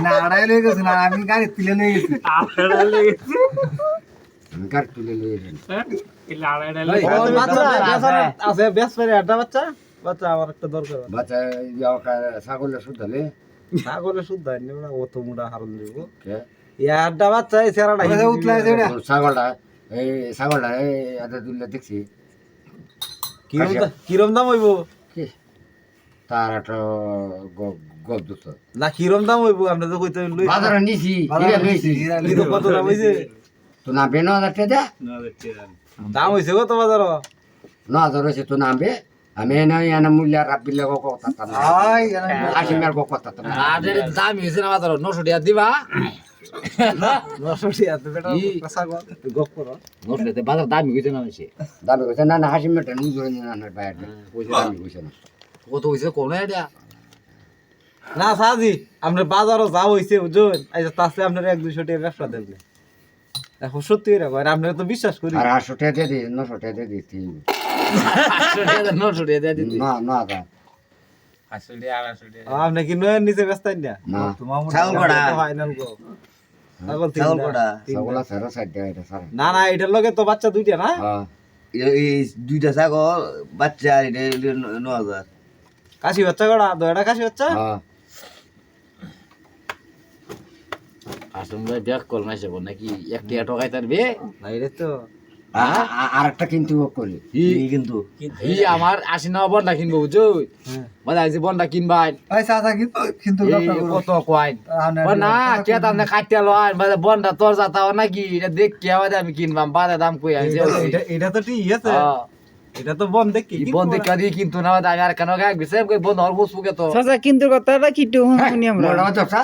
না আড়াই লয়ে গেছে না আমি গাড়ি তুলে লয়ে গেছি আড়াই লেগেছে আমি কার তুলে লয়ে গেলাম এলা আড়াই ওই, লেগেছে বাচ্চা, আছে বেশ করে একটা বাচ্চা বাচ্চা আমার একটা দরকার বাচ্চা ছাগলের সুদালে ছাগলে শুদ্ধ হয়নি না অত মোটা হারল দিব কে একটা বাচ্চা এই চেরাটা ওই যে উতলায় যে এটা। ছাগলটা এই এত তুললে দেখছি কিরম দাম হইব কি তার একটা গপ দুত না কিরম দাম হইব আমরা তো কইতে লই বাজারে নিছি হিরা লইছি কি তো কত দাম হইছে তো না বেনো হাজার টাকা দাম হইছে কত বাজার 9,000 হয়েছে তো নামবে আমি এনে মূল্য রাবিলে কথা আই জানা হাসিমের কথা আদের দাম হইছে না মাত্র 900 টাকা দিবা 900 টাকা বেটা ছাগল গপ করো 900 টাকা বাজার দাম হইছে না হইছে দাবি কইছে না হাসিমের নিজরে না বাইরে কইছে দাবি কইছে না কত হইছে কোন এটা না সাজি আমরা বাজারও যা হইছে বুঝুন এই যে তাসে আপনার 1-200 টাকা ব্যবসা দেন এখন সত্যি রে ভাই আমরা তো বিশ্বাস করি আর 800 টাকা দিয়ে 900 টাকা দিয়ে দিতি 900 টাকা দিতি না না দা 500 টাকা 800 টাকা আপনি কি নয় নিচে ব্যস্ত না না ছাগল কড়া ফাইনাল গো ছাগল কড়া ছাগলা সারা সাইড দিয়ে এটা সারা না না এটার লগে তো বাচ্চা দুইটা না হ্যাঁ এই দুইটা ছাগল বাচ্চা আর এটা 9000 কাশি বাচ্চা কড়া দুইটা কাশি বাচ্চা হ্যাঁ আসলে ব্যাক কল নাইছে কোন নাকি একটা টাকাই তারবে না এটা তো আর একটা কিন্তু করি কিন্তু ই আমার 80 না বন্ডা কিনবো বুঝছো বাজার যে বন্ডা কিনবাই ওই চাচা কিন্তু এই কত কয় না কে দাম না কাটতে লয় বাজার বন্ডা তোর যাতাও নাকি এটা দেখ কে আবার আমি কিনবাম বাজার দাম কই আছে এটা এটা তো ঠিক আছে এটা তো বন্ধ দেখি বন্ধ কাদি কিন্তু না আমি আর কেন গায় গেছে বন্ধ আর বসবো কে তো চাচা কিন্তু কথাটা কি একটু শুনি আমরা মোটা